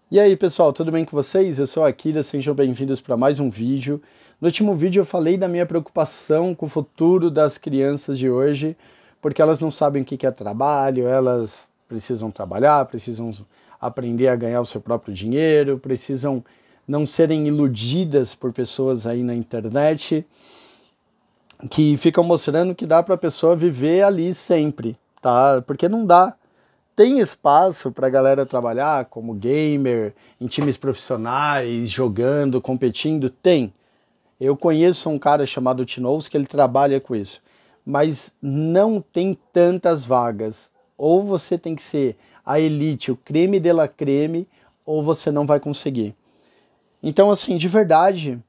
E aí pessoal, tudo bem com vocês? Eu sou a Akira, sejam bem-vindos para mais um vídeo. No último vídeo eu falei da minha preocupação com o futuro das crianças de hoje, porque elas não sabem o que é trabalho, elas precisam trabalhar, precisam aprender a ganhar o seu próprio dinheiro, precisam não serem iludidas por pessoas aí na internet que ficam mostrando que dá para a pessoa viver ali sempre, tá? Porque não dá. Tem espaço para a galera trabalhar como gamer, em times profissionais, jogando, competindo? Tem. Eu conheço um cara chamado Tinous que ele trabalha com isso. Mas não tem tantas vagas. Ou você tem que ser a elite, o creme de la creme, ou você não vai conseguir. Então, assim, de verdade,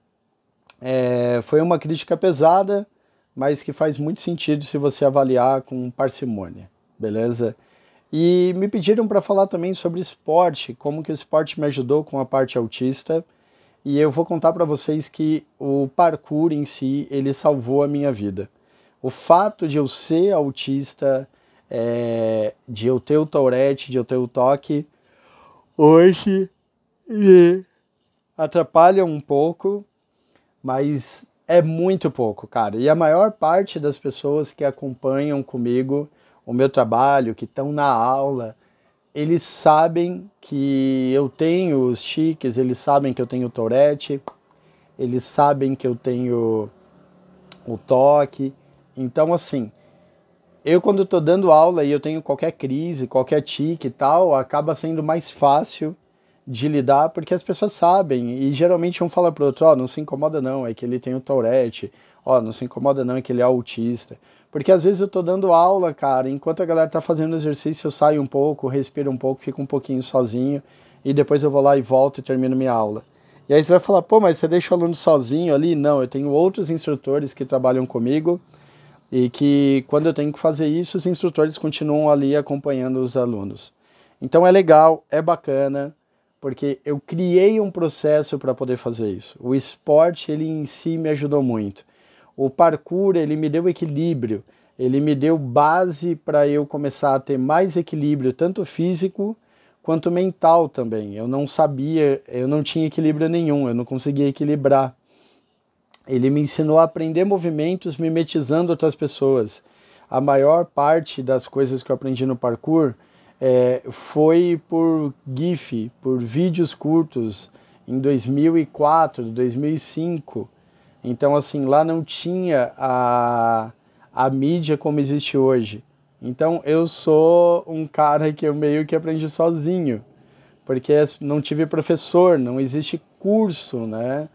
foi uma crítica pesada, mas que faz muito sentido se você avaliar com parcimônia, beleza? E me pediram para falar também sobre esporte, como que o esporte me ajudou com a parte autista. E eu vou contar para vocês que o parkour em si, ele salvou a minha vida. O fato de eu ser autista, de eu ter o Tourette, de eu ter o toque, hoje me atrapalha um pouco, mas é muito pouco, cara. E a maior parte das pessoas que acompanham comigo o meu trabalho, que estão na aula, eles sabem que eu tenho os tiques, eles sabem que eu tenho o Tourette, eles sabem que eu tenho o toque. Então, assim, eu quando estou dando aula e eu tenho qualquer crise, qualquer tique e tal, acaba sendo mais fácil de lidar, porque as pessoas sabem, e geralmente um fala pro outro, ó, não se incomoda não, é que ele tem o Tourette, ó, não se incomoda não, é que ele é autista. Porque às vezes eu tô dando aula, cara, enquanto a galera tá fazendo exercício, eu saio um pouco, respiro um pouco, fico um pouquinho sozinho, e depois eu vou lá e volto e termino minha aula. E aí você vai falar, pô, mas você deixa o aluno sozinho ali? Não, eu tenho outros instrutores que trabalham comigo, e que quando eu tenho que fazer isso, os instrutores continuam ali acompanhando os alunos. Então é legal, é bacana, porque eu criei um processo para poder fazer isso. O esporte, ele em si me ajudou muito. O parkour, ele me deu equilíbrio, ele me deu base para eu começar a ter mais equilíbrio, tanto físico quanto mental também. Eu não sabia, eu não tinha equilíbrio nenhum, eu não conseguia equilibrar. Ele me ensinou a aprender movimentos mimetizando outras pessoas. A maior parte das coisas que eu aprendi no parkour foi por GIF, por vídeos curtos, em 2004, 2005. Então, assim, lá não tinha a mídia como existe hoje. Então, eu sou um cara que eu meio que aprendi sozinho, porque não tive professor, não existe curso, né,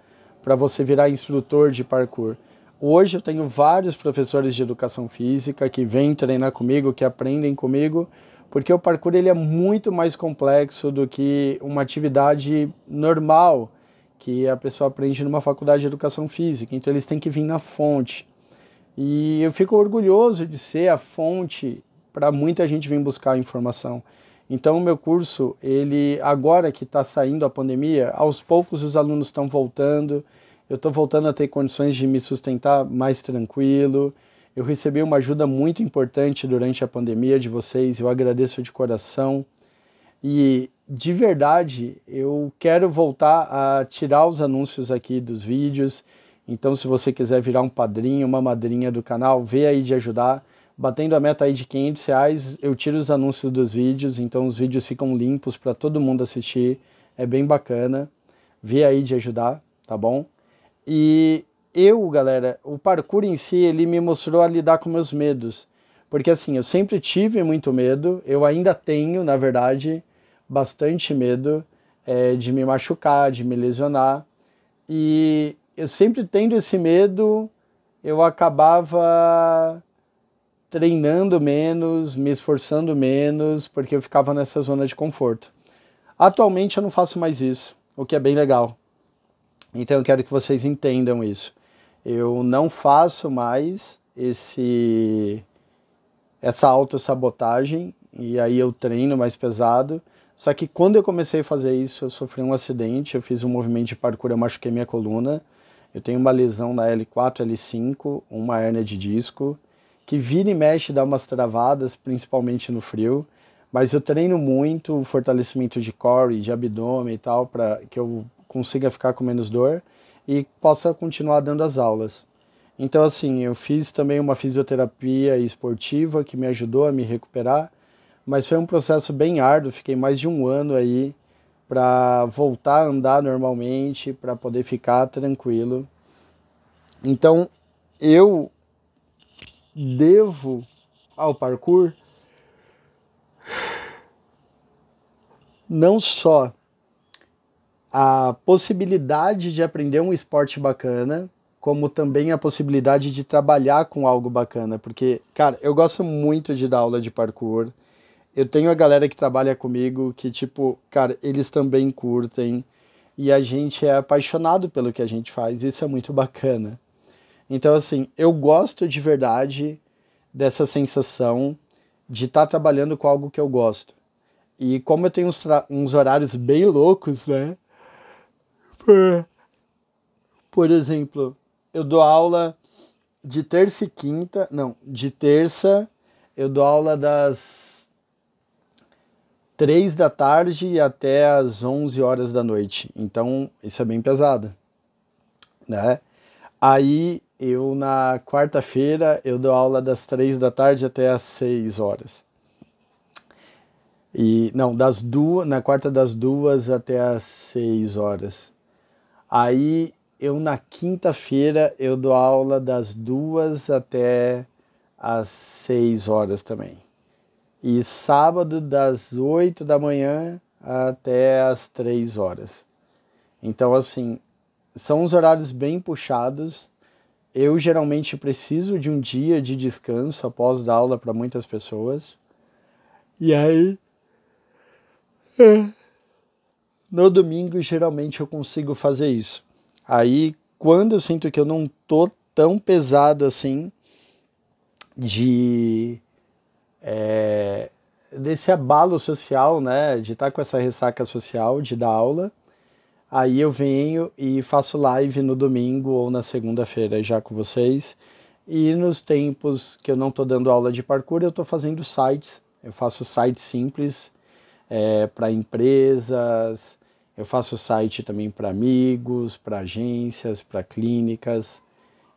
para você virar instrutor de parkour. Hoje eu tenho vários professores de educação física que vêm treinar comigo, que aprendem comigo, porque o parkour ele é muito mais complexo do que uma atividade normal que a pessoa aprende numa faculdade de educação física. Então eles têm que vir na fonte. E eu fico orgulhoso de ser a fonte para muita gente vir buscar informação. Então o meu curso, ele agora que está saindo a pandemia, aos poucos os alunos estão voltando, eu estou voltando a ter condições de me sustentar mais tranquilo. Eu recebi uma ajuda muito importante durante a pandemia de vocês, eu agradeço de coração. E de verdade, eu quero voltar a tirar os anúncios aqui dos vídeos. Então se você quiser virar um padrinho, uma madrinha do canal, vê aí de ajudar. Batendo a meta aí de R$500, eu tiro os anúncios dos vídeos, então os vídeos ficam limpos para todo mundo assistir. É bem bacana. Vê aí de ajudar, tá bom? E galera, o parkour em si, ele me mostrou a lidar com meus medos. Porque assim, eu sempre tive muito medo, eu ainda tenho, na verdade, bastante medo de me machucar, de me lesionar. E eu sempre tendo esse medo, eu acabava treinando menos, me esforçando menos, porque eu ficava nessa zona de conforto. Atualmente eu não faço mais isso, o que é bem legal. Então eu quero que vocês entendam isso. Eu não faço mais essa autossabotagem, e aí eu treino mais pesado. Só que quando eu comecei a fazer isso, eu sofri um acidente, eu fiz um movimento de parkour, eu machuquei minha coluna. Eu tenho uma lesão na L4, L5, uma hérnia de disco, que vira e mexe dá umas travadas, principalmente no frio, Mas eu treino muito o fortalecimento de core, de abdômen e tal, para que eu consiga ficar com menos dor e possa continuar dando as aulas. Então, assim, eu fiz também uma fisioterapia esportiva que me ajudou a me recuperar, mas foi um processo bem árduo, fiquei mais de um ano aí para voltar a andar normalmente, para poder ficar tranquilo. Então, eu devo ao parkour não só a possibilidade de aprender um esporte bacana, como também a possibilidade de trabalhar com algo bacana, porque, cara, eu gosto muito de dar aula de parkour. Eu tenho a galera que trabalha comigo que, tipo, cara, eles também curtem e a gente é apaixonado pelo que a gente faz, isso é muito bacana. Então, assim, eu gosto de verdade dessa sensação de estar trabalhando com algo que eu gosto. E como eu tenho uns horários bem loucos, né? Por exemplo, eu dou aula de terça e quinta, não, de terça eu dou aula das 3 da tarde até as 11 horas da noite. Então, isso é bem pesado, né? Aí, eu na quarta-feira, eu dou aula das 3 da tarde até as 6 horas. E, não, na quarta das 2 até as 6 horas. Aí, eu na quinta-feira, eu dou aula das 2 até as 6 horas também. E sábado, das 8 da manhã até as 3 horas. Então, assim, são os horários bem puxados. Eu geralmente preciso de um dia de descanso após dar aula para muitas pessoas. E aí, no domingo, geralmente eu consigo fazer isso. Aí, quando eu sinto que eu não tô tão pesado assim desse abalo social, né, de estar com essa ressaca social, de dar aula, aí eu venho e faço live no domingo ou na segunda-feira já com vocês. E nos tempos que eu não estou dando aula de parkour, eu estou fazendo sites. Eu faço sites simples para empresas, eu faço site também para amigos, para agências, para clínicas.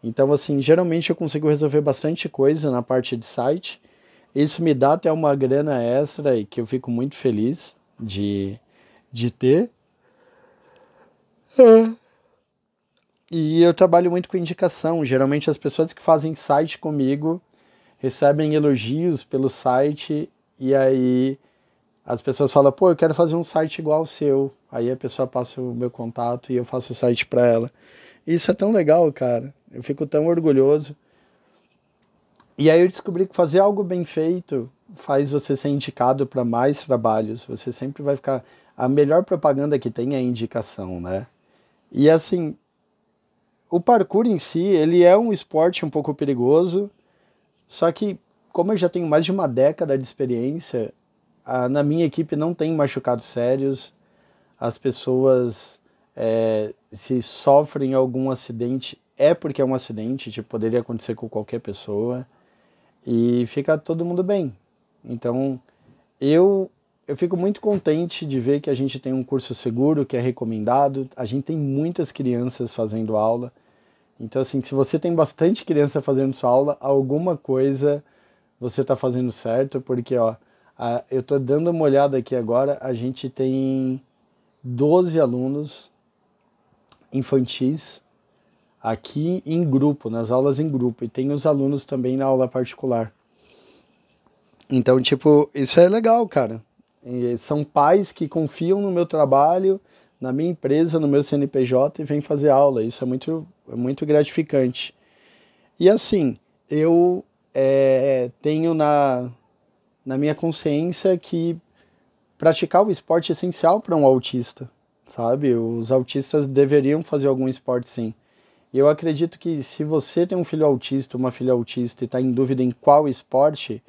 Então, assim, geralmente eu consigo resolver bastante coisa na parte de site. Isso me dá até uma grana extra e que eu fico muito feliz de ter. E eu trabalho muito com indicação. Geralmente as pessoas que fazem site comigo recebem elogios pelo site e aí as pessoas falam, pô, eu quero fazer um site igual ao seu. Aí a pessoa passa o meu contato e eu faço o site para ela. Isso é tão legal, cara. Eu fico tão orgulhoso. E aí eu descobri que fazer algo bem feito faz você ser indicado para mais trabalhos. Você sempre vai ficar... A melhor propaganda que tem é a indicação, né? E assim, o parkour em si, ele é um esporte um pouco perigoso, só que como eu já tenho mais de uma década de experiência, na minha equipe não tem machucados sérios, as pessoas se sofrem algum acidente, é porque é um acidente, tipo, poderia acontecer com qualquer pessoa, e fica todo mundo bem. Então, eu fico muito contente de ver que a gente tem um curso seguro, que é recomendado, a gente tem muitas crianças fazendo aula, então assim, se você tem bastante criança fazendo sua aula, alguma coisa você está fazendo certo, porque ó, eu estou dando uma olhada aqui agora, a gente tem 12 alunos infantis aqui em grupo, nas aulas em grupo, e tem os alunos também na aula particular. Então, tipo, isso é legal, cara. E são pais que confiam no meu trabalho, na minha empresa, no meu CNPJ e vêm fazer aula. Isso é muito gratificante. E assim, eu tenho na minha consciência que praticar o esporte é essencial para um autista, sabe? Os autistas deveriam fazer algum esporte, sim. E eu acredito que se você tem um filho autista, uma filha autista e está em dúvida em qual esporte,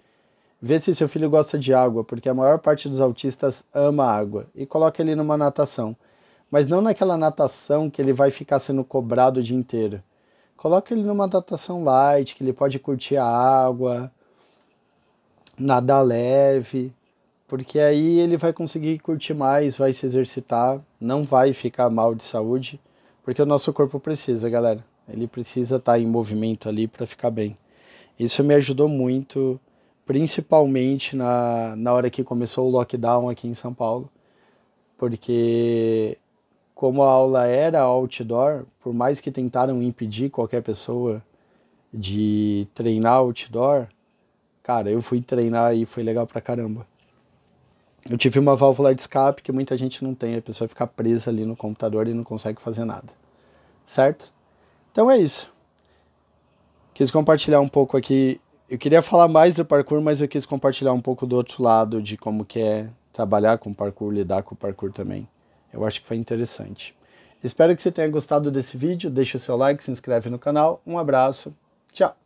vê se seu filho gosta de água, porque a maior parte dos autistas ama água, e coloca ele numa natação. Mas não naquela natação que ele vai ficar sendo cobrado o dia inteiro. Coloca ele numa natação light, que ele pode curtir a água, nadar leve, porque aí ele vai conseguir curtir mais, vai se exercitar, não vai ficar mal de saúde, porque o nosso corpo precisa, galera. Ele precisa estar em movimento ali para ficar bem. Isso me ajudou muito, principalmente na hora que começou o lockdown aqui em São Paulo, porque como a aula era outdoor, por mais que tentaram impedir qualquer pessoa de treinar outdoor, cara, eu fui treinar e foi legal pra caramba. Eu tive uma válvula de escape que muita gente não tem, a pessoa fica presa ali no computador e não consegue fazer nada, certo? Então é isso. Quis compartilhar um pouco aqui, eu queria falar mais do parkour, mas eu quis compartilhar um pouco do outro lado, de como que é trabalhar com parkour, lidar com o parkour também. Eu acho que foi interessante. Espero que você tenha gostado desse vídeo, deixa o seu like, se inscreve no canal, um abraço, tchau!